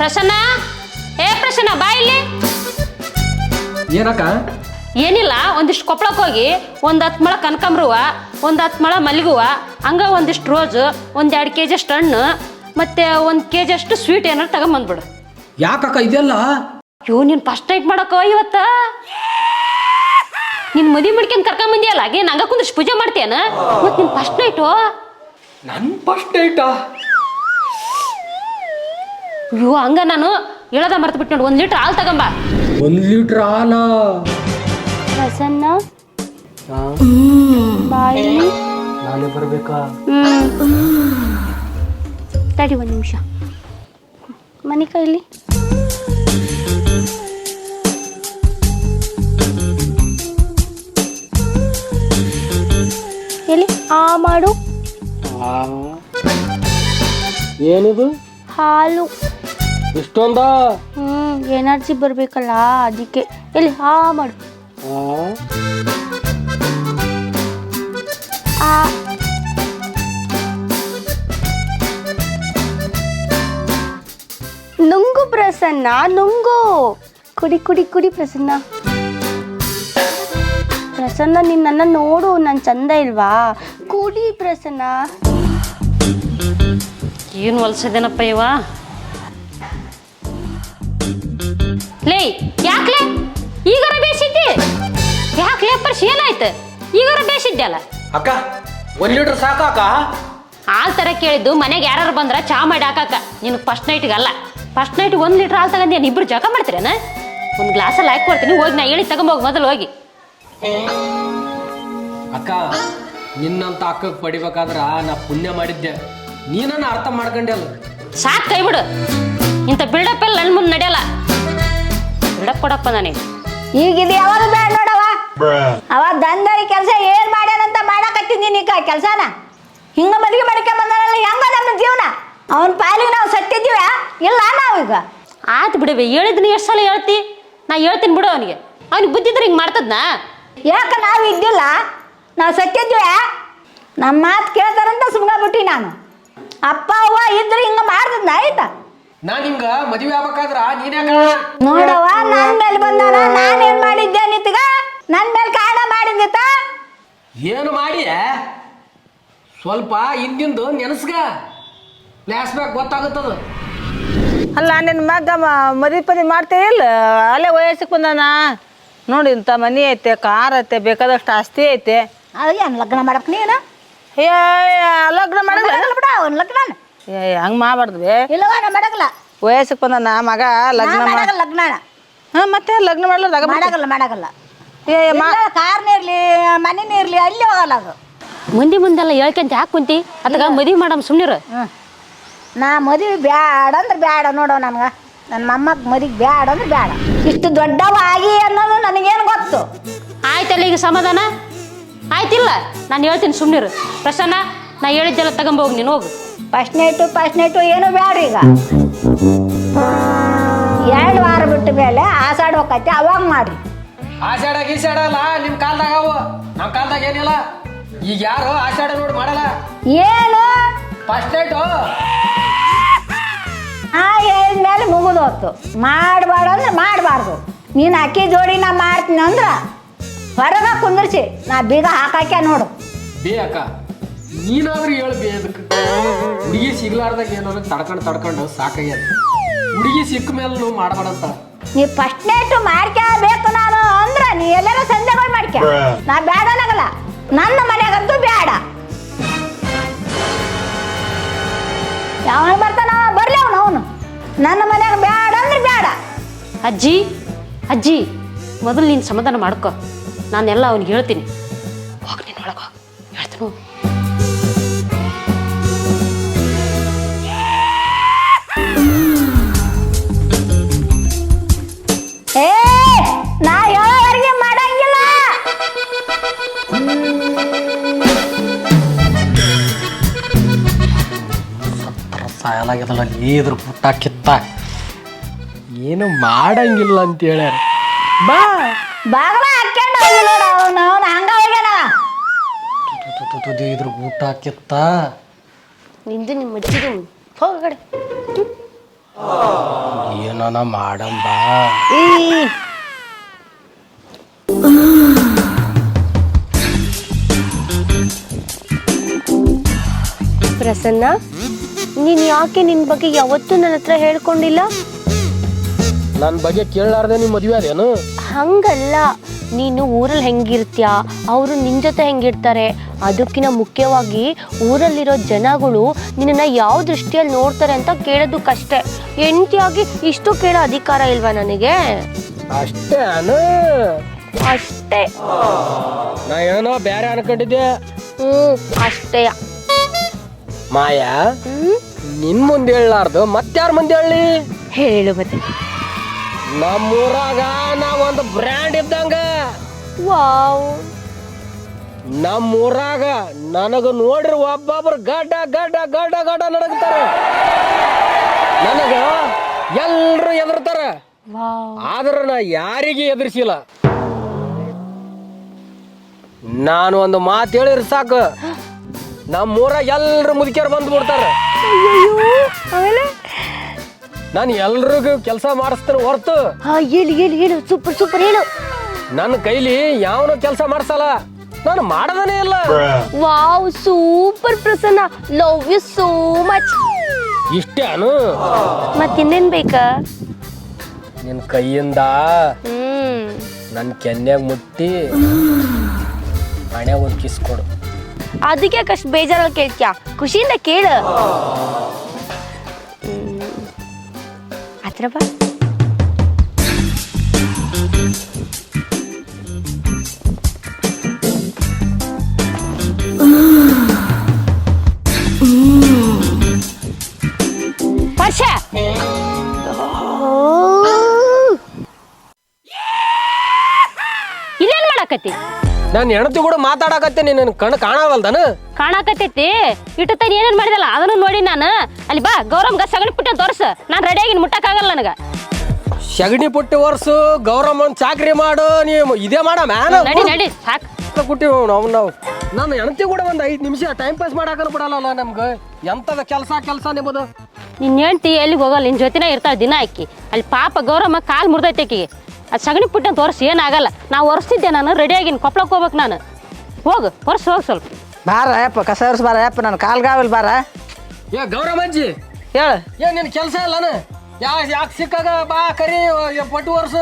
ಪ್ರಸನ್ನ, ಪ್ರಸನ್ನ ಬಾ ಇಲ್ಲಿ. ಏನಕ್ಕ? ಏನಿಲ್ಲ, ಒಂದಿಷ್ಟು ಕೊಪ್ಪಳಕ್ಕೆ ಹೋಗಿ 10 ಮೊಳ ಕನಕಾಂಬ್ರವ, 10 ಮೊಳ ಮಲ್ಲಿಗುವ, ಹಂಗ ಒಂದಿಷ್ಟು ರೋಜು, 1-2 kg ಅಷ್ಟು ಹಣ್ಣು, ಮತ್ತೆ 1 kg ಅಷ್ಟು ಸ್ವೀಟ್ ಏನಾರು ತಗೊಂಬಂದ್ಬಿಡು. ಯಾಕಕ್ಕ ಇದೆಲ್ಲ? ನೀನು ಫಸ್ಟ್ ನೈಟ್ ಮಾಡಕ ಇವತ್ತ? ನಿನ್ ಮದುವೆ ಮಾಡ್ಕೊಂಡು ಕರ್ಕೊಂಬಂದಿಯಲ್ಲ, ಹಾಗೆ ನಂಗ ಕುಂದಿಷ್ಟು ಪೂಜೆ ಮಾಡ್ತೇನ? ಮತ್ತೆ ನಿನ್ ಫಸ್ಟ್ ನೈಟು? ನನ್ನ ಫಸ್ಟ್ ನೈಟಾ? ಹಂಗ ನಾನು ಹೇಳದ ಮರ್ತು ಬಿಟ್ಟು ನೋಡಿ. 1 ಲೀಟರ್ ಹಾಲು ತಗೊಂಬ. 1 ಲೀಟರ್ ಹಾಲ? ಪ್ರಸನ್ನ ಬಾಯಿ ನಾಳೆ ಬರ್ಬೇಕಾ? ತಡಿ 1 ನಿಮಿಷ. ಮನೆ ಕೈಲಿ ಎಲ್ಲಿ ಮಾಡು. ಏನಿದು? ಹಾಲು. ಇಷ್ಟೊಂದ? ಎನರ್ಜಿ ಬರ್ಬೇಕಲ್ಲ, ಅದಕ್ಕೆ. ಎಲ್ಲಿ ಮಾಡು. ನುಂಗು ಪ್ರಸನ್ನ, ನುಂಗು. ಕುಡಿ ಕುಡಿ ಕುಡಿ ಪ್ರಸನ್ನ. ಪ್ರಸನ್ನ, ನಿನ್ನ ನೋಡು, ನಾನು ಚಂದ ಇಲ್ವಾ? ಕುಡಿ ಪ್ರಸನ್ನ. ಏನು ಹೊಲ್ಸದೇನಪ್ಪ ಇವ? ಲೇ ಯಾಕ್ಲೆ ಈಗಾರ ಬೇಸಿದ್ದಿ? ಯಾಕ್ಲೆ ಪರ್ಸ್ ಏನಾಯ್ತು? ಈಗಾರ ಬೇಸಿದ್ಯಲ್ಲ ಅಕ್ಕ. 1 ಲೀಟರ್ ಸಾಕಾಕ? ಹಾಲು ತರ ಕೇಳಿದ್ದು ಮನೆಗೆ ಯಾರು ಬಂದ್ರ ಚಾ ಮಾಡಿ ಹಾಕಾಕ. ನಿನ್ ಫಸ್ಟ್ ನೈಟ್ಗಲ್ಲ, ಫಸ್ಟ್ ನೈಟ್ 1 ಲೀಟರ್ ಹಾಲು ತಗೊಂಡು ಇಬ್ರು ಜಕ ಮಾಡ್ತೀರೇನ? 1 ಗ್ಲಾಸಲ್ಲಿ ಹಾಕಿ ಕೊಡ್ತೀನಿ, ಹೋಗಿ ನಾ ಹೇಳಿ ತಗೊಂಬೋಗಿ ಮೊದಲು ಹೋಗಿ. ಅಕ್ಕ, ನಿನ್ನಂತ ಅಕ್ಕಗೆ ಪಡಿಬೇಕಾದ್ರ ನಾ ಪುಣ್ಯ ಮಾಡಿದ್ದೆ. ನೀನನ್ನ ಅರ್ಥ ಮಾಡ್ಕೊಂಡೆಲ್ಲ. ಸಾಕು ಕೈ ಬಿಡು. ಇಂಥ ಬಿಲ್ಡಪ್ ಎಲ್ಲ ನನ್ನ ಮುಂದೆ ನಡೆಯಲ್ಲ. ಬಿಲ್ಡಪ್ ಕೊಡಪ್ಪ ನನಗೆ. ಈಗ ಇದು ಯಾವಾಗ ಬೇಡ ನೋಡವ. ಅವ ದಂಧರಿ ಕೆಲಸ ಏನ್ ಮಾಡ್ಯಾನಂತ ಮಾಡಕತ್ತಿದ್ದೀನಿ ಕೆಲಸನ. ಹಿಂಗ ಮದುವೆ ಮಾಡ್ಕೊಂಬಂದಾನಲ್ಲ, ಹೆಂಗ ನಮ್ಮ ಜೀವನ? ಅವನ ಪಾಲಿಗೆ ನಾವು ಸತ್ತಿದ್ದೀವ ಇಲ್ಲ ನಾವೀಗ? ಆಯ್ತು ಬಿಡವೆ, ಹೇಳಿದ್ನಿ ಎಷ್ಟು ಸಲ ಹೇಳ್ತಿ? ನಾ ಹೇಳ್ತೀನಿ ಬಿಡು ಅವನಿಗೆ. ಅವ್ನಿಗೆ ಬುದ್ಧಿದ್ರೆ ಹಿಂಗೆ ಮಾಡ್ತದ್ನಾ? ಯಾಕೆ ನಾವು ಇದ್ದಿಲ್ಲ? ನಾವು ಸತ್ತಿದ್ವಿ. ನಮ್ಮ ಮಾತು ಕೇಳ್ತಾರಂತ ಸುಮ್ಗ ಬಿಟ್ಟಿ ನಾನು. ಅಪ್ಪ ಅವ್ವ ಇದ್ರೆ ಹಿಂಗ ಮಾಡ್ತದ್ನ? ಆಯ್ತಾ? ನಾನು ಹಿಂಗ ಮದುವೆ ಆಗ್ಬೇಕಾದ್ರ ನೀನೇ ನೋಡವ, ನನ್ನ ಮೇಲೆ ಬಂದಾನ. ನಾನೇನ್ ಮಾಡಿದ್ದೆ ನಿತ್ಗ? ನನ್ನ ಮೇಲೆ ಕಾರಣ ಮಾಡಿದ್ದಿತ್ತ? ಏನು ಮಾಡಿ? ಸ್ವಲ್ಪ ಹಿಂದಿಂದು ನೆನಸ್ಗ, ಫ್ಲಾಶ್ ಬ್ಯಾಕ್ ಗೊತ್ತಾಗುತ್ತದ. ಅಲ್ಲ, ನಿನ್ನ ಮಗ ಮದುವೆ ಮಾಡ್ತೇ ಇಲ್ಲ? ಅಲ್ಲೇ ವಯಸ್ಸಿಗೆ ಬಂದಾನ ನೋಡಿ. ಇಂಥ ಮನೆ ಐತೆ, ಕಾರ್ ಐತೆ, ಬೇಕಾದಷ್ಟು ಆಸ್ತಿ ಐತೆ. ಏನು ಲಗ್ನ ಮಾಡಕ್ ನೀನು? ಲಗ್ನ ಮಾಡಲ್ಲ ಬಿಡ ಅವ್ನ ಲಗ್ನ. ಹಂಗೆ ಮಾಡಬಾರ್ದ್ವಿ. ಇಲ್ಲವ, ನಾ ಮಾಡಕಲ್ಲ. ವಯಸ್ಸಿಗೆ ಬಂದಾನ ಮಗ, ಲಗ್ನ ಲಗ್ನ. ಮತ್ತೆ ಲಗ್ನ ಮಾಡ್ಲಾರ್ದಾಗ ಮಾಡಕಲ್ಲ. ಕಾರ್ನೇ ಇರ್ಲಿ, ಮನೇನೇ ಇರ್ಲಿ, ಅಲ್ಲಿ ಹೋಗಲ್ಲ ಅದು. ಮುಂದೆಲ್ಲ ಹೇಳ್ಕೊಂತ ಯಾಕೆ ಕುಂತಿ? ಅದಕ್ಕೆ ಮದುವೆ ಮಾಡಮ್ ಸುಮ್ಮನಿರು. ನಾ ಮದುವೆ ಬ್ಯಾಡ ಅಂದ್ರೆ ಬ್ಯಾಡ ನೋಡೋ. ನನ್ಗೆ ನನ್ನ ಮೊಮ್ಮಗ ಮದುವೆ ಬ್ಯಾಡ ಅಂದ್ರೆ ಬ್ಯಾಡ. ಇಷ್ಟು ದೊಡ್ಡವಾಗಿ ಅನ್ನೋದು ನನಗೇನು ಗೊತ್ತು? ಆಯ್ತಲ್ಲ, ಈಗ ಸಮಾಧಾನ ಆಯ್ತಿಲ್ಲ? ನಾನು ಹೇಳ್ತೀನಿ ಸುಮ್ಮನಿರು. ಪ್ರಸನ್ನ, ನಾ ಹೇಳಿದ್ದೆಲ್ಲ ತಗೊಂಬೋಗಿ ನೀನು ಹೋಗು. ಫಸ್ಟ್ ನೈಟು ಏನು ಬ್ಯಾಡ. ಈಗ 2 ವಾರ ಬಿಟ್ಟ ಮೇಲೆ ಆಷಾಢ ಹೋಗತ್ತೆ, ಅವಾಗ ಮಾಡ್ರಿ. ಆಷಾಢ ಗೀಷಾಢ ಅಲ್ಲ ನಿಮ್ಮ ಕಾಲ್ದಾಗ. ಅವು ನಮ್ಮ ಕಾಲ್ದಾಗ ಏನಿಲ್ಲ. ಈಗ ಯಾರು ಆಷಾಢ ನೋಡಿ ಮಾಡಲ್ಲ. ಏನು ಫಸ್ಟ್ ನೈಟು ಹೇಳಿದ್ಮೇಲೆ ಮುಗಿದು ಹೊತ್ತು. ಮಾಡಬೇಡ ಅಂದ್ರೆ ಮಾಡಬಾರ್ದು. ನೀನು ಅಕ್ಕಿ ಜೋಡಿ ನಾ ಮಾಡ್ತೀನಿ ಅಂದ್ರೆ ಹೊರಗ ಕುಂದಿರ್ಸಿ ನಾ ಬೀಗ ಹಾಕಾಕ್ಯ ನೋಡು. ಬೇ ಅಕ್ಕ, ನೀನಾದ್ರೂ ಹೇಳು ಬೇ. ಅದಕ್ಕೆ ಹುಡುಗಿ ಸಿಗ್ಲಾರ್ದಾಗ ಏನೋ ತಡ್ಕೊಂಡು ಸಾಕಾಗ್ಯದ. ಹುಡುಗಿ ಸಿಕ್ಕ ಮೇಲೆ ಮಾಡಬೇಡಂತ. ನೀ ಫಸ್ಟ್ ನೈಟ್ ಮಾಡ್ಕೋಬೇಕು ನಾನು ಅಂದ್ರೆ ನೀ ಎಲ್ಲರೂ ಸಂಜೆಗಳು ಮಾಡ್ಕ. ನಾ ಬೇಡ ಅನ್ನಗಲ್ಲ. ನನ್ನ ಮನೆಗಂತೂ ಬೇಡ. ಯಾವನು ಬರ್ತಾನ ಬರ್ಲಿ ಅವನು. ನನ್ನ ಮನ್ಯಾಗ ಬೇಡ ಅಂದ್ರೆ ಬೇಡ. ಅಜ್ಜಿ ಮೊದಲು ನೀನು ಸಮಾಧಾನ ಮಾಡ್ಕೊ. ನಾನೆಲ್ಲ ಅವ್ನಿಗೆ ಹೇಳ್ತೀನಿ. ಹೋಗಿ ನೀನು ಒಳಗೆ ಹೇಳ್ತೀನಿ. ನಾ ಹೇಳೋವರೆಗೆ ಮಾಡಂಗಿಲ್ಲ. ಸಾಯಲಾಗ್ಯದಲ್ಲ, ಇದ್ರ ಪುಟ್ಟ ಕಿತ್ತ ಏನು ಮಾಡಂಗಿಲ್ಲ ಅಂತ ಹೇಳ್ಯಾರ. ಬಾಗಲ ಹಾಕ್ಯಂಡು ಹೋಗಿ ನೋಡ. ಅವನು ಹಂಗ ಹೋಗ್ಯಾನ. ಇದ್ರ ಊಟ ಕಿತ್ತ. ನಿಂದು ನಿಮ್ಮ ಅಜ್ಜಿದು ಹೋಗಡೆ. ಏನನ ಮಾಡಂಬ. ಪ್ರಸನ್ನ, ನೀನ್ ಯಾಕೆ ನಿನ್ ಬಗ್ಗೆ ಯಾವತ್ತೂ ನನ್ನ ಹತ್ರ ಹೇಳ್ಕೊಂಡಿಲ್ಲ? ನನ್ನ ಬಗ್ಗೆ ಕೇಳಲಾರ್ದೆ ನೀವು ಮದುವೆ ಅದೇನು? ಹಂಗಲ್ಲ, ನೀನು ಊರಲ್ಲಿ ಹೆಂಗಿರ್ತೀಯ, ಅವರು ನಿನ್ ಜೊತೆ ಹೆಂಗಿರ್ತಾರೆ, ಅದಕ್ಕಿಂತ ಮುಖ್ಯವಾಗಿ ಊರಲ್ಲಿರೋ ಜನಗಳು ನಿನ್ನನ್ನು ಯಾವ ದೃಷ್ಟಿಯಲ್ಲಿ ನೋಡ್ತಾರೆ ಅಂತ ಕೇಳೋದಕ್ಕಷ್ಟೇ. ಹೆಂಡತಿಯಾಗಿ ಇಷ್ಟು ಕೇಳೋ ಅಧಿಕಾರ ಇಲ್ವಾ ನನಗೆ? ಅಷ್ಟೇ ಅಷ್ಟೇ. ನಾ ಏನೋ ಬೇರೆ ಅನ್ಕೊಂಡಿದ್ದೆ. ಅಷ್ಟೇ. ಮಾಯಾ, ನಿನ್ ಮುಂದೆ ಹೇಳಲಾರ್ದು ಮತ್ತಾರ ಮುಂದೆ ಹೇಳಿ? ಹೇಳು ಮತ್ತೆ. ನಮ್ಮೂರಾಗ ನಾವೊಂದು ಬ್ರ್ಯಾಂಡ್ ಇದ್ದಂಗ. ವಾವ್. ನಮ್ಮೂರಾಗ ನನಗ ನೋಡ್ರಿ ಒಬ್ಬೊಬ್ರು ಗಡ್ಡ ಗಡ್ಡ ಗಡ್ಡ ಗಡ್ಡ ನಡಗ್ತಾರ. ನನಗ ಎಲ್ರು ಎದುರ್ತಾರ. ಆದ್ರ ನಾ ಯಾರಿಗೆ ಎದುರಿಸಿಲ್ಲ. ನಾನು ಒಂದು ಮಾತು ಹೇಳಿರ್ ಸಾಕು, ನಮ್ಮೂರಾಗ ಎಲ್ರು ಮುದುಕಿಯರು ಬಂದು ಬಿಡ್ತಾರ. ನಾನು ಎಲ್ರಿಗೂ ಕೆಲಸ ಮಾಡಿಸ್ತೇನೆ ಹೊರ್ತು ಹೇಳು ಸೂಪರ್ ಸೂಪರ್ ಹೇಳು. ನನ್ನ ಕೈಲಿ ಯಾವನು ಕೆಲಸ ಮಾಡಿಸಲ್ಲ, ನಾನು ಮಾಡದನೇ ಇಲ್ಲ. Wow, super Prasanna, love you so much. ಇಷ್ಟೇನು? ಮತ್ತಿನ್ನೇನ್ ಬೇಕಾ? ನಿನ್ ಕೈಯಿಂದ ನನ್ನ ಕೆನ್ನೆಗೆ ಮುಟ್ಟಿ ಹಣೆ ಒಂದು ಕಿಸ್ ಕೊಡು. ಅದಕ್ಕೆ ಕಷ್ಟ ಬೇಜಾರಲ್ಲಿ ಕೇಳ್ತ್ಯಾ? ಖುಷಿಯಿಂದ ಕೇಳು. ಹತ್ರ ಬಾ. ವರ್ಷ ಇಲ್ಲೇನ್ ಮಾಡಾಕತ್ತಿ? ನಾನು ಹೆಣತಿ ಕೂಡ ಮಾತಾಡಕತ್ತೇನೆ, ನಿನ್ನ ಕಣ್ಣು ಕಾಣವಲ್ದನ? ಕಾಣಾಕತ್ತೈತಿ. ಇಟ್ಟು ತನ ಏನೇನ್ ಮಾಡಿದಲ್ಲ ಅದನ್ನು ನೋಡಿ ನಾನು. ಅಲ್ಲಿ ಬಾ, ಗೌರಮ್ಗ ಸಗಣಿ ಪುಟ್ಟ ತೋರ್ಸ. ನಾನು ರೆಡಿ ಆಗಿ ಮುಟ್ಟಕ್ಕಾಗಲ್ಲ ನನಗ. ಸಗಣಿ ಪುಟ್ಟಿ ವರ್ಷು ಗೌರಮ್ಮನ್ ಚಾಕ್ರಿ ಮಾಡು, ನೀವು ಇದೇ ಮಾಡ ನಡಿ ನಡಿ ಸಾಕ್ ಕುಟ್ಟಿವ್ ನಾವು. ನಾನು ಹೆಣತಿ ಕೂಡ ಒಂದು 5 ನಿಮಿಷ ಟೈಮ್ ಪಾಸ್ ಮಾಡಾಕನು ಬಿಡಲ್ಲ ನಮ್ಗೆ. ಎಂತದ ಕೆಲಸ ನಿಮ್ಮದು. ನಿನ್ ಹೆಂಡ್ತಿ ಎಲ್ಲಿಗೆ ಹೋಗಲ್ಲ, ನಿನ್ ಜೊತೆನ ಇರ್ತಾಳ ದಿನ ಆಕಿ. ಅಲ್ಲಿ ಪಾಪ ಗೌರಮ್ಮ ಕಾಲ್ ಮುರ್ದೈತಿ ಆಕಿಗೆ. ಅದು ಸಗಣಿ ಪುಟ್ಟ ತೋರಿಸಿ ಏನಾಗಲ್ಲ. ನಾವು ಒರೆಸ್ತಿದ್ದೆ, ನಾನು ರೆಡಿ ಆಗಿನಿ, ಕೊಪ್ಪಳಕ್ಕೆ ಹೋಗ್ಬೇಕು ನಾನು. ಹೋಗು ಹೊರ್ಸು, ಹೋಗಿ ಸ್ವಲ್ಪ ಬಾರ ಯಪ್ಪ, ಕಸ ಒರ್ಸ್ ಬಾರ ಯಪ್ಪ, ನಾನು ಕಾಲ್ಗಾವಲ್ ಬಾರ. ಏ ಗೌರಮ್ಮಜ್ಜಿ, ಹೇಳು. ಏನ್ ನಿನ್ ಕೆಲಸ ಇಲ್ಲನ? ಯಾಕೆ ಸಿಕ್ಕಾಗ ಬಾ ಕರಿ ಪಟ್ಟು ವರ್ಷ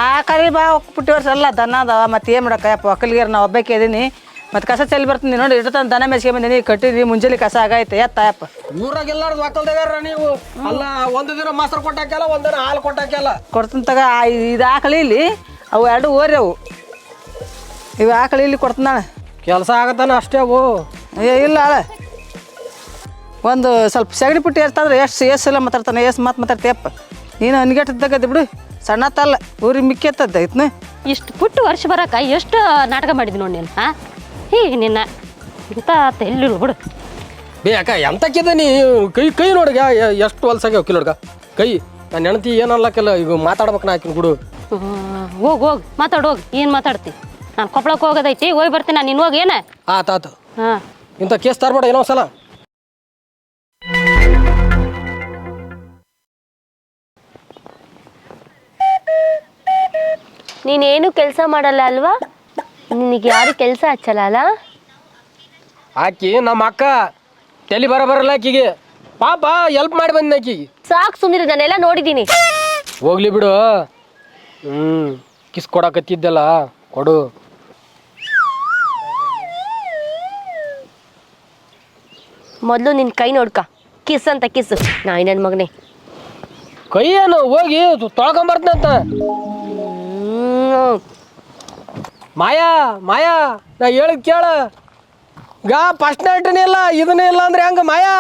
ಆ ಕರಿ ಬಾ ಪುಟ್ಟಿ ವರ್ಷ ಎಲ್ಲ ದನ ಅದಾವ. ಮತ್ತೆ ಏನು ಮಾಡಕ್ಕ ಯಪ್ಪ, ಒಕ್ಕಲಿಗೇರು ನಾವು ಒಬ್ಬಕ್ಕೆ ಇದೀನಿ. ಮತ್ತೆ ಕಸ ಚೆಲ್ಲಿ ಬರ್ತೀನಿ ನೋಡಿ. ಇಡ್ತಾನೆ ದನ ಮೆಸ್ಗೆ ಬಂದೀನಿ, ಕಟ್ಟಿದ್ವಿ, ಮುಂಜಾನೆ ಕಸ ಆಗೈತೆ. ಎತ್ತಾಯಪ್ಪ ಊರಾಗ ಎಲ್ಲಾರ್ದು ಒಕ್ಕಲ್ದಾಗಾರ ನೀವು. ಅಲ್ಲ, ಒಂದು ದಿನ ಮೊಸರು ಕೊಟ್ಟಾಕ್ಯಲ್ಲ, ಒಂದಿನ ಹಾಲು ಕೊಟ್ಟಾಕ್ಯಲ್ಲ. ಕೊಡ್ತೀನಿ ತಗ. ಇದು ಆಕಳಿ ಇಲ್ಲಿ, ಅವು 2 ಓರಿ ಅವು. ಇವು ಆಕಳಿ ಇಲ್ಲಿ ಕೊಡ್ತೀನಿ ನಾನು. ಕೆಲಸ ಆಗತ್ತಾನ ಅಷ್ಟೇ ಅವು. ಇಲ್ಲ ಅಲ್ಲ, ಒಂದು ಸ್ವಲ್ಪ ಸಗಣಿ ಪುಟ್ಟಿ ಇರ್ತಂದ್ರೆ ಎಷ್ಟು ಎಲ್ಲ ಮಾತಾಡ್ತಾನೆ, ಎಷ್ಟು ಮಾತು ಮಾತಾಡ್ತೀಯಪ್ಪ ನೀನು. ಅನ್ಗೆಟ್ಟದ್ದಾಗತ್ತೆ ಬಿಡು, ಸಣ್ಣ ತಲ್ಲ ಊರಿಗೆ ಮಿಕ್ಕೆತ್ತದ ಐತ್ನ. ಇಷ್ಟು ಪುಟ್ಟು ವರ್ಷ ಬರಕ ಎಷ್ಟು ನಾಟಕ ಮಾಡಿದ್ವಿ ನೋಡಿ ನೀನು. ಹಾಂ, ಹೀಗೆ ನಿನ್ನ ಇಂಥ ಎಲ್ಲಿರು ಬಿಡು. ಬೇ ಅಕ್ಕ, ಎಂತಕ್ಕಿದ ನೀ ಕೈ ನೋಡ್ಗ ಎಷ್ಟು ಹೊಲ್ಸಾಗ್ಯಾವ ಕಿಲೋಡ್ಗ ಕೈ. ನಾನು ಹೆಣ್ತಿ ಏನಲ್ಲಕ್ಕೆಲ್ಲ ಈಗ ಮಾತಾಡ್ಬೇಕು ನಾ ಆಕಿನ ಗುಡು. ಹೋಗಿ ಮಾತಾಡು, ಹೋಗಿ. ಏನು ಮಾತಾಡ್ತಿ? ನಾನು ಕೊಪ್ಪಳಕ್ಕೆ ಹೋಗೋದೈತಿ, ಹೋಗಿ ಬರ್ತೀನಿ ನಾನು. ನೀನು ಹೋಗಿ. ಏನ ಆತಾತು. ಹಾಂ, ಇಂಥ ಕೇಸ್ ತರ್ಬೇಡ ಏನೋ ಸಲ. ನೀನೇನು ಕೆಲಸ ಮಾಡಲ್ಲ ಅಲ್ವಾ? ನಿನಗೆ ಯಾರು ಕೆಲಸ ಹಚ್ಚಲ್ಲ ಅಲ್ಲ? ಆಕಿ ನಮ್ಮ ಅಕ್ಕ ತಲೆ ಬರಲ್ಲ ಆಕಿಗೆ. ಪಾಪ ಹೆಲ್ಪ್ ಮಾಡಿ ಬಂದ ಆಕಿಗೆ. ಸಾಕು ಸುಮ್ಮನೆ, ನಾನೆಲ್ಲ ನೋಡಿದ್ದೀನಿ. ಹೋಗ್ಲಿ ಬಿಡು. ಕಿಸ್ ಕೊಡಕತ್ತಿದ್ದಲ್ಲ, ಕೊಡು. ಮೊದಲು ನಿನ್ನ ಕೈ ನೋಡ್ಕ. ಕಿಸ್ ಅಂತ ಕಿಸ್. ನಾಯಿ ನನ್ನ ಮಗನೇ. ಕೈ ಏನು ಹೋಗಿ ತೊಳ್ಕೊಂಬರ್ತಂತ. ಮಾಯಾ ನಾ ಹೇಳಿದ್ ಕೇಳ. ಈಗ ಫಸ್ಟ್ ನೈಟ್ನೇ ಇಲ್ಲ, ಇದನ್ನೇ ಇಲ್ಲ ಅಂದ್ರೆ ಹೆಂಗ ಮಾಯಾ?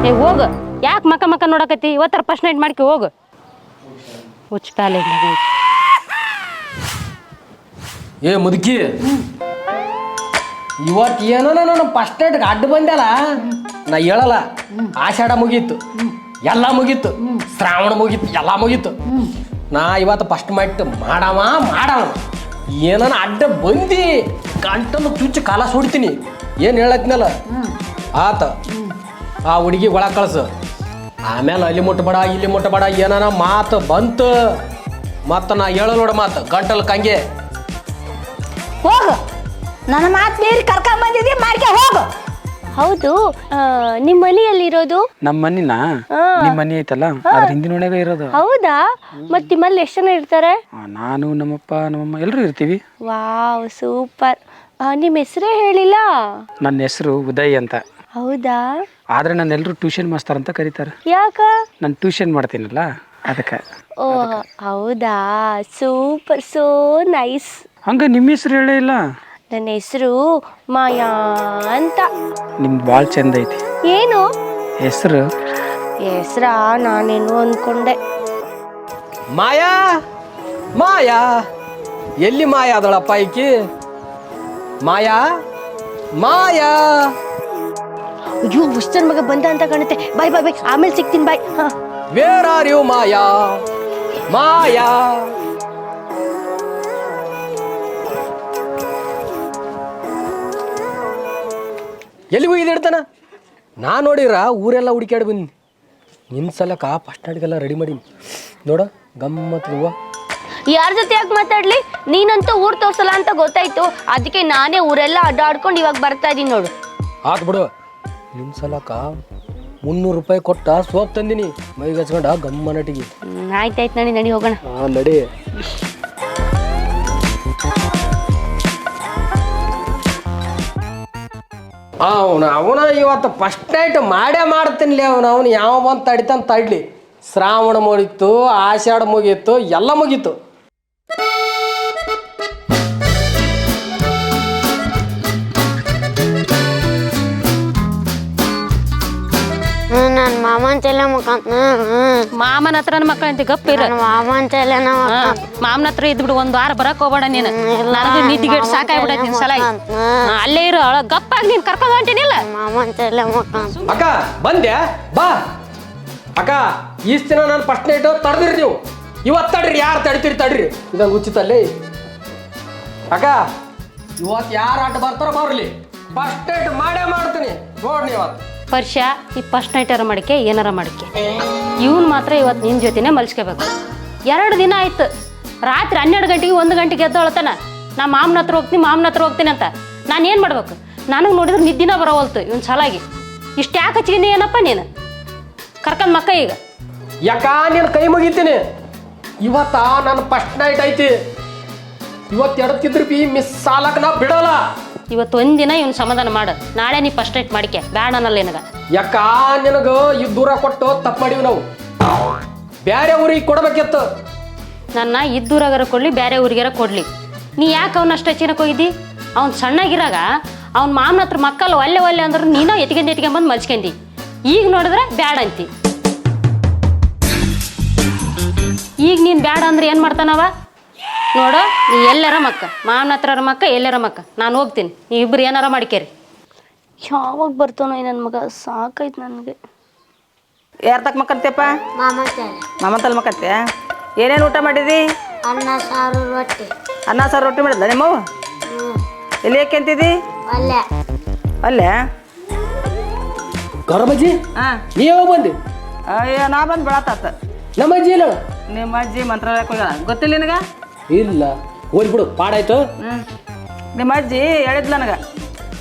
ಏ ಹೋಗು. ಯಾಕೆ ಮಕ್ಕ ನೋಡಕತ್ತಿ? ಇವತ್ತರ ಫಸ್ಟ್ ನೈಟ್ ಮಾಡ್ಕೊ ಹೋಗು. ಹುಚ್ಚಾಲೆ ಏ ಮುದುಕಿ, ಇವತ್ತು ಏನೋ ನಾನು ಫಸ್ಟ್ ನೈಟ್ಗೆ ಅಡ್ಡ ಬಂದಲ್ಲ. ನಾ ಹೇಳಲ್ಲ, ಆಷಾಢ ಮುಗೀತು, ಎಲ್ಲ ಮುಗೀತು, ಶ್ರಾವಣ ಮುಗೀತು, ಎಲ್ಲ ಮುಗೀತು. ನಾ ಇವತ್ತು ಫಸ್ಟ್ ನೈಟ್ ಮಾಡವ. ಏನಾನ ಅಡ್ಡ ಬಂದಿ ಗಂಟನ್ನು ಚುಚ್ಚಿ ಕಾಲ ಸುಡ್ತೀನಿ ಏನು ಹೇಳತ್ನಲ್ಲ ಆತ ಆ ಹುಡುಗಿ ಒಳಗೆ ಕಳ್ಸು ಆಮೇಲೆ ಅಲ್ಲಿ ಮುಟ್ಟಬೇಡ ಇಲ್ಲಿ ಮುಟ್ಟಬೇಡ ಏನಾನ ಮಾತು ಬಂತು ಮತ್ತು ನಾ ಹೇಳೋ ನೋಡ ಮಾತು ಗಂಟಲ್ ಕಂಗೆ ಹೋಗು ನನ್ನ ಮಾತು ಮೀರಿ ಕರ್ಕೊಂಡ್ ಬಂದಿದ್ದೀವಿ ಮಾಡ್ಕೆ ಹೋಗು. ಹೌದು ನಿಮ್ಮ ಮನೆಯಲ್ಲಿರೋದು? ನಮ್ಮ ಮನಿನ ನಿಮ್ಮ ಮನಿ ಐತಲ್ಲ ಅದ್ರ ಹಿಂದಿನ ಒಳಗೆ ಇರೋದು. ಹೌದಾ? ಮತ್ತೆ ನಿಮ್ಮಲ್ಲಿ ಎಷ್ಟು ಜನ ಇರ್ತಾರೆ? ನಾನು ನಮ್ಮಪ್ಪ ನಮ್ಮಮ್ಮ ಎಲ್ಲರೂ ಇರ್ತೀವಿ. Wow super. ನಿಮ್ಮ ಹೆಸರೇ ಹೇಳಿಲ್ಲ. ನನ್ನ ಹೆಸರು ಉದಯ್ ಅಂತ. ಹೌದಾ? ಆದ್ರೆ ನನ್ನ ಎಲ್ಲರೂ ಟ್ಯೂಷನ್ ಮಾಸ್ತರ್ ಅಂತ ಕರೀತಾರೆ. ಯಾಕ? ನಾನು ಟ್ಯೂಷನ್ ಮಾಡ್ತೀನಲ್ಲ ಅದಕ್ಕೆ. ಓ ಹೌದಾ, ಸೂಪರ್, ಸೋ ನೈಸ್. ಹಂಗ ನಿಮ್ಮ ಹೆಸರು ಹೇಳೇ ಇಲ್ಲ. ನನ್ನ ಹೆಸರು ಮಾಯಾ ಅಂತ. ನಿಮ್ದು ಭಾಳ ಚಂದ ಐತಿ. ಏನು ಹೆಸರು? ಹೆಸ್ರಾ? ನಾನೇನು ಅಂದ್ಕೊಂಡೆ. ಮಾಯಾ ಮಾಯಾ ಎಲ್ಲಿ ಮಾಯಾ ಅದಳಪ್ಪ ಈಕಿ? ಮಾಯಾ ಮಾಯಾ ಅಯ್ಯೋ ಹುಸ್ತನ್ ಮಗ ಬಂದ ಅಂತ ಕಾಣುತ್ತೆ. ಬಾಯ್ ಬಾಯ್ ಬಾಯ್, ಆಮೇಲೆ ಸಿಗ್ತೀನಿ ಬಾಯ್. ವೇರ್ ಆರ್ ಯು ಮಾಯಾ ಮಾಯಾ? ಎಲ್ಲಿ ಹೋಗಿದ್ದಿಡ್ತಾನ? ನಾ ನೋಡಿರ ಊರೆಲ್ಲ ಹುಡುಕ್ಯಾಡಿ ಬಂದಿನಿ. ನಿನ್ನ ಸಲಕ ಫಸ್ಟ್ ಅಡ್ಗೆಲ್ಲ ರೆಡಿ ಮಾಡೀನಿ ನೋಡ ಗಮ್ಮತ್ ಹೂವ. ಯಾರ ಜೊತೆ ಯಾಕೆ ಮಾತಾಡ್ಲಿ? ನೀನಂತೂ ಊರ್ ತೋರ್ಸಲ್ಲ ಅಂತ ಗೊತ್ತಾಯ್ತು, ಅದಕ್ಕೆ ನಾನೇ ಊರೆಲ್ಲ ಅಡ್ಡಾಡ್ಕೊಂಡು ಇವಾಗ ಬರ್ತಾ ಇದೀನಿ ನೋಡು. ಆತ್ ಬಿಡು, ನಿನ್ನ ಸಲಕ 300 ರೂಪಾಯಿ ಕೊಟ್ಟ ಸೋಪ್ ತಂದಿನಿ ಮೈಗೆ ಹಚ್ಕೊಂಡ ಗಮ್ಮ ನಟಿಗೆ. ಆಯ್ತಾಯ್ತು, ನಡಿ ಹೋಗೋಣ. ನಡಿ. ಅವನ ಇವತ್ತು ಫಸ್ಟ್ ನೈಟ್ ಮಾಡೇ ಮಾಡ್ತೀನಿ. ಅವನು ಯಾವ ಬಂದು ತಡಿತಾನ ತಡ್ಲಿ. ಶ್ರಾವಣ ಮುಗೀತು, ಆಷಾಢ ಮುಗೀತು, ಎಲ್ಲ ಮುಗೀತು. ನನ್ನ ಮಾಮನ ತಲೆ ಮುಖಾಂತ ಮಾಮನ ಹತ್ರ ನನ್ನ ಮಕ್ಕಳಂತ ಗಪ್ಪಿರ. ಮಾಮನ ತಲೆ ಮಾಮನ ಹತ್ರ ಇದ್ಬಿಡು, ಒಂದ್ ವಾರ ಬರಕ್ ಹೋಗ್ಬೇಡ ನೀನು. ನನಗೂ ನಿದ್ದಿಗೆಟ್ ಸಾಕಾಗ್ಬಿಡೈತಿ ನಿನ್ ಸಲ. ಅಲ್ಲೇ ಇರು, ಗಪ್ಪಾಗಿ ನೀನ್ ಕರ್ಕೊಂಡ್ ಹೊಂಟೇನಿಲ್ಲ. ಮಾಮನ ತಲೆ ಮುಖಾಂತ. ಅಕ್ಕ ಬಂದೆ ಬಾ. ಅಕ್ಕ ಈಸ್ ದಿನ ನಾನು ಫಸ್ಟ್ ನೈಟ್ ತಡ್ದಿರಿ ನೀವು. ಇವತ್ತು ತಡ್ರಿ, ಯಾರು ತಡಿತೀರಿ ತಡ್ರಿ. ಇದಂಗೆ ಉಚಿತಲ್ಲಿ ಅಕ್ಕ. ಇವತ್ತು ಯಾರು ಅಡ್ಡ ಬರ್ತಾರೋ ಬರ್ಲಿ, ಫಸ್ಟ್ ನೈಟ್ ಮಾಡೇ ಮಾಡ್ತೀನಿ ನೋಡ್ರಿ. ಇವತ್ತು ವರ್ಷ ಈ ಫಸ್ಟ್ ನೈಟರ ಮಾಡಿಕೆ ಏನಾರ ಮಾಡಿಕೆ ಇವನ್ ಮಾತ್ರ ಇವತ್ತು ನಿನ್ನ ಜೊತೆನೆ ಮಲ್ಸ್ಕೋಬೇಕು. 2 ದಿನ ಆಯ್ತು, ರಾತ್ರಿ 12 ಗಂಟೆಗೆ 1 ಗಂಟೆಗೆ ಎದ್ದೊಳತನ ನಾ ಮಾಮನ ಹತ್ರ ಹೋಗ್ತೀನಿ ಅಂತ. ನಾನು ಏನು ಮಾಡ್ಬೇಕು? ನನಗೆ ನೋಡಿದ್ರೆ ನಿದ್ದಿನ ಬರೋವಲ್ತು ಇವನ್ ಸಲಾಗಿ. ಇಷ್ಟು ಯಾಕೆ ಹಚ್ಚಿನಿ ಏನಪ್ಪ ನೀನು? ಕರ್ಕೊಂಡ್ ಮಕ್ಕ ಈಗ ಯಾಕ ನೀನು ಕೈ ಮುಗಿತೀನಿ. ಇವತ್ತ ನನ್ನ ಫಸ್ಟ್ ನೈಟ್ ಐತಿ. ಇವತ್ತು ಎಡತ್ತಿದ್ರು ಬಿ ಮಿಸ್ ಸಾಲಕ್ಕೆ ನಾ ಬಿಡಲ್ಲ. ಇವತ್ತು ಒಂದಿನ ಇವನ್ ಸಮಾಧಾನ ಮಾಡು, ನಾಳೆ ನೀ ಫಸ್ಟ್ ನೈಟ್ ಮಾಡಿಕೆ ಬೇಡ ಅನ್ನಲ್ಲ ನಿನಗ. ಯಾಕ ನಿನಗ ಈ ದೂರ ಕೊಟ್ಟು ತಪ್ಪು ಮಾಡಿವಿ ನಾವು. ಬೇರೆ ಊರಿಗೆ ಕೊಡ್ಬೇಕಿತ್ತು. ನನ್ನ ಇದ್ದೂರಾಗಾರ ಕೊಡ್ಲಿ, ಬೇರೆ ಊರಿಗಾರ ಕೊಡ್ಲಿ. ನೀ ಯಾಕೆ ಅವನ ಅಷ್ಟು ಹಚ್ಚಿನಕ್ಕೆ ಹೋಗಿದ್ದಿ? ಅವ್ನು ಸಣ್ಣಗಿರಾಗ ಅವ್ನ ಮಾಮನ ಹತ್ರ ಮಕ್ಕಳು ಒಲ್ಲೆ ಅಂದ್ರೆ ನೀನು ಎತ್ಕೊಂಡ್ ಮಲ್ಸ್ಕೊಂಡಿ. ಈಗ ನೋಡಿದ್ರೆ ಬ್ಯಾಡ ಅಂತಿ. ಈಗ ನೀನು ಬ್ಯಾಡ ಅಂದ್ರೆ ಏನು ಮಾಡ್ತಾನವ ನೋಡು? ನೀ ಎಲ್ಲಾರ ಮಕ್ಕ, ಮಾವನ ಹತ್ರ ಮಕ್ಕ, ಎಲ್ಲಾರ ಮಕ್ಕ, ನಾನು ಹೋಗ್ತೀನಿ. ನೀವಿಬ್ರು ಏನಾರ ಮಾಡ್ಕೇರಿ. ಯಾವಾಗ ಬರ್ತಾನೋ ನನ್ನ ಮಗ, ಸಾಕಾಯ್ತು ನನಗೆ. ಯಾರ ತಕ್ಕ ಮಕ್ಕಂತೆಪ್ಪ? ಮಾಮನ ತಲೆ. ಮಾಮನ ತಲೆ ಮಕ್ಕಂತೆ. ಏನೇನು ಊಟ ಮಾಡಿದಿ? ಅನ್ನ ಸಾರು ರೊಟ್ಟಿ. ಅನ್ನ ಸಾರು ರೊಟ್ಟಿ ಮಾಡಿದ್ದ ನಿಮ್ಮವ್ವ? ಎಲ್ಲಿ ಯಾಕೆ ಅಂತಿದ್ದಿ? ಅಲ್ಲೇ ಅಲ್ಲೇ ಗೌರಮ್ಮಜ್ಜಿ ಹಾಂ. ನೀ ಯಾವಾಗ ಬಂದಿ? ಅಯ್ಯೋ ನಾ ಬಂದು ಬೆಳತಾತ. ನಮ್ಮ ಅಜ್ಜಿ ಇಲ್ಲ. ನಿಮ್ಮ ಅಜ್ಜಿ ಮಂತ್ರಾಲಯಕ್ಕೆ ಹೋಗ್ಯಾಳ, ಗೊತ್ತಿಲ್ಲ ನಿನಗೆ? ಇಲ್ಲ, ಹೋಗಿ ಬಿಡು, ಪಾಡಾಯ್ತು. ನಿಮ್ಮ ಅಜ್ಜಿ ಹೇಳಿದ್ಲು ನನಗೆ,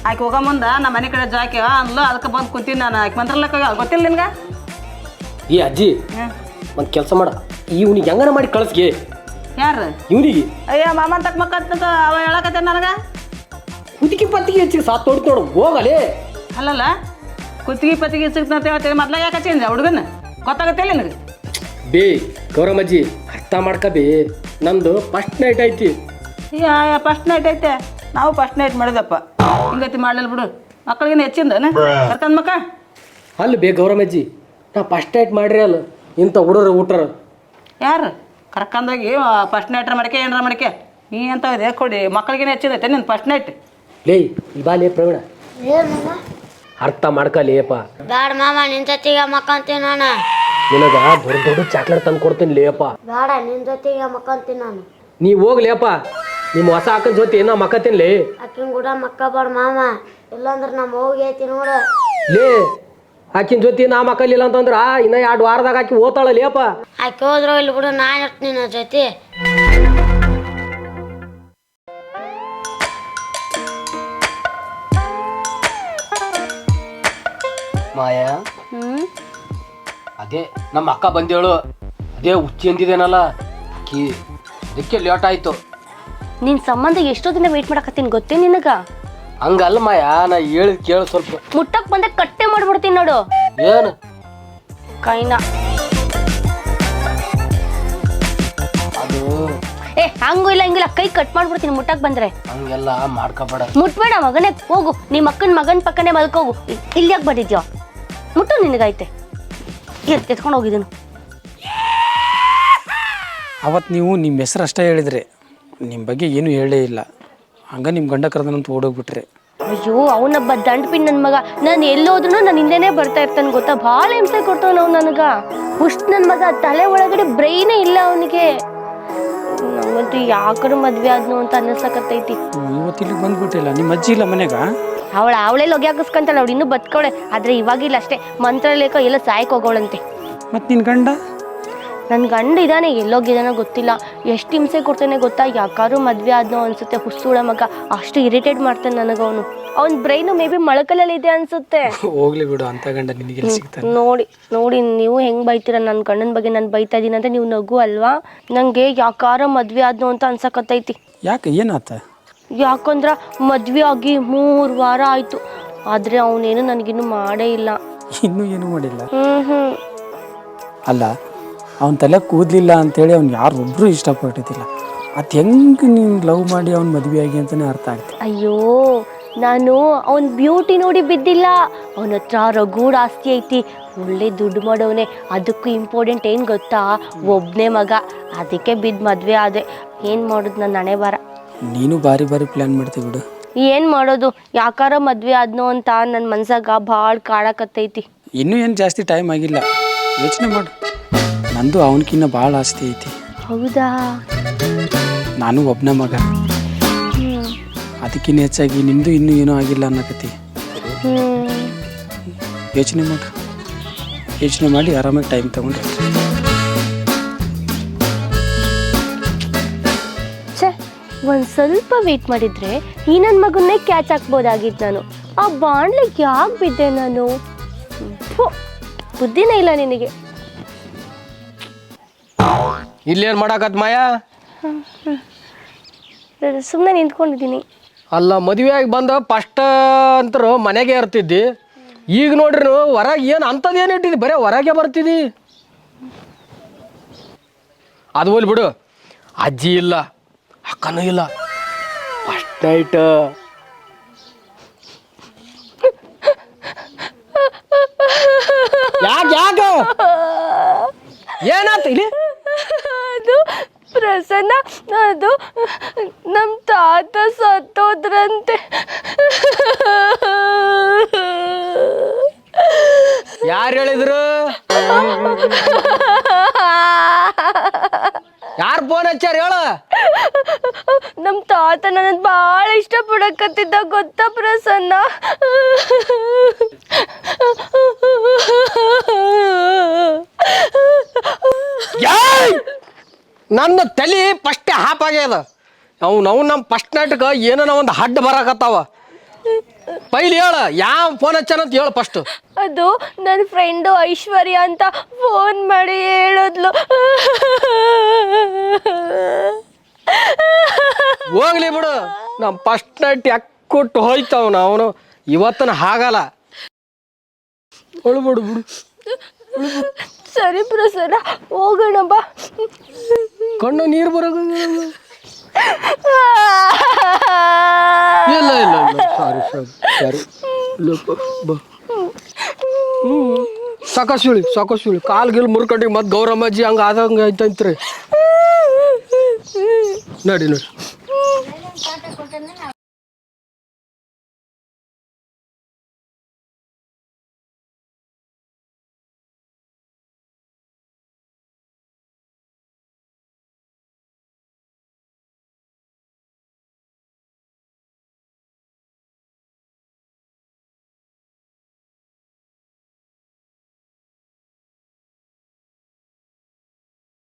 ಆಕೆ ಹೋಗೋ ಮುಂದೆ ನಮ್ಮ ಮನೆ ಕಡೆ ಜಾಕಿ ಅಂದ್ಲು, ಅದಕ್ಕೆ ಬಂದು ಕುಂತೀನಿ ನಾನು. ಆಕೆ ಮಂತ್ರಾಲಯಕ್ಕೆ ಹೋಗ್ಯಾಳ, ಗೊತ್ತಿಲ್ಲ ನಿನಗೆ? ಈ ಅಜ್ಜಿ ಒಂದು ಕೆಲಸ ಮಾಡ, ಇವನಿಗೆ ಹೆಂಗನ ಮಾಡಿ ಕಳಿಸ್ಗೆ. ಯಾರು? ಇವನಿಗೆ. ಅಯ್ಯೋ ಮಾಮನ ತಕ್ಕ ಮಕ್ಕಂತ ಅವ ಹೇಳಕತ್ತೆ ನನಗೆ. ಕುದಿಕಿ ಪತ್ತಿಗೆ ಹೆಚ್ಚಿಗೆ ಸಾತ್ ತೊಡಿತು ನೋಡು, ಹೋಗಲೇ. ಅಲ್ಲಲ್ಲ, ಕುತ್ತಿಗೆ ಪತ್ತಿಗೆ ಸಿಗ್ತಂತ ಹೇಳ್ತೀವಿ, ಮೊದ್ಲಾಗ ಯಾಕೆ ಹಚ್ಚಿಂದ ಹುಡುಗನ? ಗೊತ್ತಾಗತ್ತಿಲ್ಲ ನಿನಗೆ? ಬೇ ಗೌರಮ್ಮಜ್ಜಿ ಅರ್ಥ ಮಾಡ್ಕಬೇ, ನಮ್ದು ಫಸ್ಟ್ ನೈಟ್ ಐತಿ. ಯಾ ಫಸ್ಟ್ ನೈಟ್ ಐತೆ, ನಾವು ಫಸ್ಟ್ ನೈಟ್ ಮಾಡಿದಪ್ಪ. ಹಿಂಗತಿ ಮಾಡಲಿಲ್ಲ ಬಿಡು, ಮಕ್ಕಳಿಗೇನು ಹೆಚ್ಚಿಂದನ ಕರ್ಕೊಂಡ್ ಮಕ್ಕ. ಅಲ್ಲಿ ಬೇ ಗೌರಮ್ಮಜ್ಜಿ, ನಾ ಫಸ್ಟ್ ನೈಟ್ ಮಾಡ್ರಿ ಅಲ್ಲ ಇಂಥ ಹುಡುಗರು ಊಟರ. ಯಾರು ಕರ್ಕೊಂಡೋಗಿ ಫಸ್ಟ್ ನೈಟ್ರ ಮಡಿಕೆ ಏನಾರ ಮಡಿಕೆ ನೀ ಅಂತ ಇದೆ ಕೊಡಿ, ಮಕ್ಕಳಿಗೇನು ಹೆಚ್ಚಿದೈತೆ ನಿನ್ನ ಫಸ್ಟ್ ನೈಟ್. ಲೇ ಇಲ್ಲಿ ಬಾ ಲೇ ಪ್ರವೀಣ, ಅರ್ಥ ಮಾಡ್ಕಲೇಪ. ಬ್ಯಾಡ ಮಾಮ, ನಿನ್ ಜೊತೆಗೆ ಮಕ್ಕಂತೀನಿ ನಾನು. ನಿನಗ ದೊಡ್ಡ ಚಾಕ್ಲೇಟ್ ತಂದು ಕೊಡ್ತೀನಿ ಲೇಪ. ಬೇಡ, ನಿನ್ ಜೊತೆಗೆ ಮಕ್ಕಂತೀನಿ ನಾನು. ನೀ ಹೋಗ್ಲೇಪ. ನಿಮ್ಮ ಹೊಸ ಅಕ್ಕನ ಜೊತೆ ನಾ ಮಕ್ಕತಿನ್ಲಿ ಆಕಿನ ಕೂಡ ಮಕ್ಕಬಾರ ಮಾಮ ಇಲ್ಲಾಂದ್ರೆ ನಮ್ಮ ಹೋಗಿ ಐತಿ ನೋಡ ಲೇ ಆಕಿನ ಜೊತೆ ನಾ ಮಕ್ಕಲಿಲ್ಲ ಅಂತಂದ್ರ ಇನ್ನ 2 ವಾರದಾಗ ಆಕಿ ಓತಾಳಲೇಪ. ಆಕೆ ಹೋದ್ರು ಇಲ್ಲಿ ಬಿಡು ನಾನು ಇರ್ತೀನಿ ನಿನ್ನ ಜೊತೆ. ಮಾಯಾ ಅದೇ ನಮ್ಮ ಅಕ್ಕ ಬಂದೇಳು ಅದೇ ಹುಚ್ಚಿ ಅಂದಿದ್ದೇನಲ್ಲ ಆಕಿ ಅದಕ್ಕೆ ಲೇಟ್ ಆಯ್ತು. ನಿನ್ ಸಂಬಂಧ ಎಷ್ಟೋ ದಿನ ವೇಟ್ ಮಾಡಕತ್ತೀನಿ ಗೊತ್ತೇ ನಿನಗ. ಹಂಗಲ್ಲ ಮಾಯಾ, ನಾ ಹೇಳಿದ್ ಕೇಳು ಸ್ವಲ್ಪ. ಮುಟ್ಟಕ್ ಬಂದೆ ಕಟ್ಟೆ ಮಾಡ್ಬಿಡ್ತೀನಿ ನೋಡು ಏನು ಕೈನ. ಅದು ಹಂಗೂ ಇಲ್ಲ ಹಿಂಗಿಲ್ಲ, ಕೈ ಕಟ್ ಮಾಡ್ಬಿಡ್ತೀನಿ ಮುಟ್ಟಕ್ ಬಂದ್ರೆ. ಹಂಗೆಲ್ಲ ಮಾಡ್ಕೋಬೇಡ. ಮುಟ್ಬೇಡ ಮಗನೇ, ಹೋಗು ನಿಮ್ಮ ಮಗನ್ ಪಕ್ಕನೆ ಮಲ್ಕೋಗು. ಇಲ್ಲಿ ಯಾಕೆ ಬಂದಿದ್ಯೋ? ಮುಟ್ಟು ನಿನಗೈತೆ, ಎತ್ಕೊಂಡು ಹೋಗಿದ್ದೀನಿ. ಅವತ್ತು ನೀವು ನಿಮ್ಮ ಹೆಸರು ಅಷ್ಟೇ ಹೇಳಿದ್ರಿ, ನಿಮ್ಮ ಬಗ್ಗೆ ಏನೂ ಹೇಳೇ ಇಲ್ಲ. ಹಂಗೆ ನಿಮ್ಮ ಗಂಡ ಕರೆದನಂತ ಓಡೋಗ್ಬಿಟ್ರೆ. ಅಯ್ಯೋ ಅವನೊಬ್ಬ ದಂಡಪಿನ್ ನನ್ನ ಮಗ. ನಾನು ಎಲ್ಲೋದ್ರೂ ನಾನು ಹಿಂದೆನೇ ಬರ್ತಾ ಇರ್ತಾನೆ ಗೊತ್ತಾ. ಭಾಳ ಹಿಂಸೆ ಕೊಡ್ತಾವ ನಾವು ನನಗೆ. ಹುಷ್ಟು ನನ್ನ ಮಗ, ತಲೆ ಒಳಗಡೆ ಬ್ರೈನೇ ಇಲ್ಲ ಅವನಿಗೆ. ನಮ್ಮಂತೂ ಯಾಕರು ಮದ್ವೆ ಆದ್ನು ಅಂತ ಅನ್ನಿಸಕತ್ತೈತಿ. ಇವತ್ತು ಇಲ್ಲಿಗೆ ಬಂದ್ಬಿಟ್ಟಿಲ್ಲ, ನಿಮ್ಮ ಅಜ್ಜಿ ಇಲ್ಲ ಮನೆಗ? ಅವಳೆಲ್ಲ ಹೊಗೆ ಹಾಕಿಸ್ಕೊಂತಾಳೆ, ಅವಳು ಇನ್ನೂ ಬದುಕವಳೆ. ಆದರೆ ಇವಾಗಿಲ್ಲ ಅಷ್ಟೇ, ಮಂತ್ರಾಲಯಕ್ಕೆ ಎಲ್ಲ ಸಾಯಕ್ಕೆ ಹೋಗೋಳಂತೆ. ಮತ್ತು ನಿನ್ನ ಗಂಡ? ನನ್ನ ಗಂಡ ಇದ್ದಾನೆ, ಎಲ್ಲೋಗಿದ್ದಾನೋ ಗೊತ್ತಿಲ್ಲ. ಎಷ್ಟು ಹಿಂಸೆ ಕೊಡ್ತಾನೆ ಗೊತ್ತಾ. ಯಾಕಾರು ಮದ್ವೆ ಆದ್ನೋ ಅನ್ಸುತ್ತೆ. ಹುಸುಳ ಮಗ, ಅಷ್ಟು ಇರಿಟೇಟ್ ಮಾಡ್ತಾನೆ ನನಗೆ ಅವನು. ಅವ್ನ ಬ್ರೈನು ಮೇ ಬಿ ಮೊಳಕಲಲ್ಲಿ ಇದೆ ಅನ್ಸುತ್ತೆ. ಹೋಗ್ಲಿ ಬಿಡು, ಅಂತ ಗಂಡ ನಿನಗೆ ಸಿಗ್ತಾನೆ. ನೋಡಿ ನೀವು ಹೆಂಗ್ ಬೈತೀರ ನನ್ನ ಗಂಡನ ಬಗ್ಗೆ. ನಾನು ಬೈತಾ ಇದೀನಿ ಅಂತ ನೀವು ನಗು ಅಲ್ವಾ. ನಂಗೆ ಯಾಕಾರ ಮದ್ವೆ ಆದ್ನೋ ಅಂತ ಅನ್ಸಕತ್ತೈತಿ. ಯಾಕೆ, ಏನಾತ? ಯಾಕಂದ್ರ ಮದ್ವೆ ಆಗಿ 3 ವಾರ ಆಯ್ತು, ಆದ್ರೆ ಅವನೇನು ನನಗಿನ್ನು ಮಾಡೇ ಇಲ್ಲ. ಇನ್ನೂ ಏನೂ ಮಾಡಿಲ್ಲ? ಅಲ್ಲ, ಅವನ ತಲೆ ಕೂದಲಿಲ್ಲ ಅಂತೇಳಿ ಅವ್ನು ಯಾರೊಬ್ಬರು ಇಷ್ಟಪಟ್ಟಿದ್ದಿಲ್ಲ. ಅದು ಹೆಂಗೆ ನೀನು ಲವ್ ಮಾಡಿ ಅವ್ನ ಮದುವೆ ಆಗಿ ಅಂತಲೇ ಅರ್ಥ ಆಗ್ತದೆ. ಅಯ್ಯೋ, ನಾನು ಅವನ ಬ್ಯೂಟಿ ನೋಡಿ ಬಿದ್ದಿಲ್ಲ. ಅವನ ಹತ್ರ ರಗೂಡ್ ಆಸ್ತಿ ಐತಿ, ಒಳ್ಳೆ ದುಡ್ಡು ಮಾಡೋವನೇ. ಅದಕ್ಕೂ ಇಂಪಾರ್ಟೆಂಟ್ ಏನು ಗೊತ್ತಾ, ಒಬ್ಬನೇ ಮಗ. ಅದಕ್ಕೆ ಬಿದ್ದು ಮದುವೆ ಆದೆ. ಏನು ಮಾಡೋದು ನನ್ನ ಹಣೆ ಬಾರ. ನೀನು ಬಾರಿ ಪ್ಲ್ಯಾನ್ ಮಾಡ್ತೀವಿ ಬಿಡು. ಏನು ಮಾಡೋದು, ಯಾಕಾರ ಮದುವೆ ಆದ್ನೋ ಅಂತ ನನ್ನ ಮನ್ಸಾಗ ಭಾಳ ಕಾಡಕತ್ತೈತಿ. ಇನ್ನೂ ಏನು ಜಾಸ್ತಿ ಟೈಮ್ ಆಗಿಲ್ಲ, ಯೋಚನೆ ಮಾಡು. ನಂದು ಅವನಕಿನ್ನ ಭಾಳ ಆಸ್ತಿ ಐತಿ. ಹೌದಾ? ನಾನು ಒಬ್ಬನ ಮಗ, ಅದಕ್ಕಿಂತ ಹೆಚ್ಚಾಗಿ ನಿಂದು ಇನ್ನೂ ಏನೂ ಆಗಿಲ್ಲ ಅನ್ನಕತಿ. ಯೋಚನೆ ಮಾಡು, ಯೋಚನೆ ಮಾಡಿ ಆರಾಮಾಗಿ ಟೈಮ್ ತಗೊಂಡ್ರೆ. ಒಂದು ಸ್ವಲ್ಪ ವೇಟ್ ಮಾಡಿದ್ರೆ ಈ ನನ್ನ ಮಗನ್ನೇ ಕ್ಯಾಚ್ ಹಾಕ್ಬೋದಾಗಿತ್ತು ನಾನು. ಆ ಬಾಣ್ಲಿಗೆ ಯಾಕೆ ಬಿದ್ದೆ ನಾನು? ಬುದ್ಧಿನೇ ಇಲ್ಲ ನಿನಗೆ. ಇಲ್ಲೇನು ಮಾಡಾಕತ್ ಮಾಯಾ? ಸುಮ್ಮನೆ ನಿಂತ್ಕೊಂಡಿದ್ದೀನಿ. ಅಲ್ಲ, ಮದುವೆಯಾಗಿ ಬಂದ ಫಸ್ಟ್ ಅಂತರು ಮನೆಗೆ ಇರ್ತಿದ್ದಿ. ಈಗ ನೋಡ್ರಿ ಹೊರಗೆ ಏನು ಅಂಥದ್ದೇನು ಇಟ್ಟಿದ್ದಿ, ಬರೀ ಹೊರಗೆ ಬರ್ತಿದ್ದಿ. ಅದು ಹೋಲ್ ಬಿಡು, ಅಜ್ಜಿ ಇಲ್ಲ, ಅಕ್ಕನೂ ಇಲ್ಲ, ಫಸ್ಟ್ ನೈಟ್. ಯಾಕೆ ಏನಾಯ್ತು ಇಲ್ಲಿ? ಅದು ಪ್ರಸನ್ನ, ಅದು ನಮ್ಮ ತಾತ ಸತ್ತೋದ್ರಂತೆ. ಯಾರು ಹೇಳಿದ್ರು? ಯಾರು ಫೋನ್ ಹಚ್ಚಾರ ಹೇಳ? ನಮ್ಮ ತಾತ ನನ್ನ ಭಾಳ ಇಷ್ಟಪಡಕತ್ತಿದ್ದ ಗೊತ್ತಾ ಪ್ರಸನ್ನ. ನನ್ನ ತಲೆ ಫಸ್ಟ್ ಹಾಪ್ ಆಗ್ಯದ. ನಾವು ನಮ್ಮ ಫಸ್ಟ್ ನೈಟ್ಗೆ ಏನೋ ಒಂದು ಹಡ್ಡು ಬರಾಕತ್ತಾವ. ಪೈಲಿ ಹೇಳ, ಯಾವ ಫೋನ್ ಹಚ್ಚಾನಂತ ಹೇಳು ಫಸ್ಟ್. ಅದು ನನ್ನ ಫ್ರೆಂಡು ಐಶ್ವರ್ಯ ಅಂತ ಫೋನ್ ಮಾಡಿ ಹೇಳಿದ್ಲು. ಹೋಗ್ಲಿ ಬಿಡು, ನಮ್ಮ ಫಸ್ಟ್ ನೈಟ್ ಯಾಕೊಟ್ಟು ಹೋಯ್ತವನು ಅವನು. ಇವತ್ತನ ಹಾಗಲ್ಲ, ಬಿಡು. ಸರಿ ಪ್ರಸನ್ನ, ಹೋಗೋಣ ಬಾ. ಕಣ್ಣು ನೀರು ಬರೋದು. ಇಲ್ಲ ಸಾರಿ ಸಾಕಸುಳಿ ಕಾಲ್ ಗಿಲ್ ಮುರ್ಕಂಡಿಗೆ ಮತ್ತೆ ಗೌರಮ್ಮಜ್ಜಿ ಹಂಗೆ ಆದಂಗೆ ಆಯ್ತಂತ್ರಿ. ನಡಿ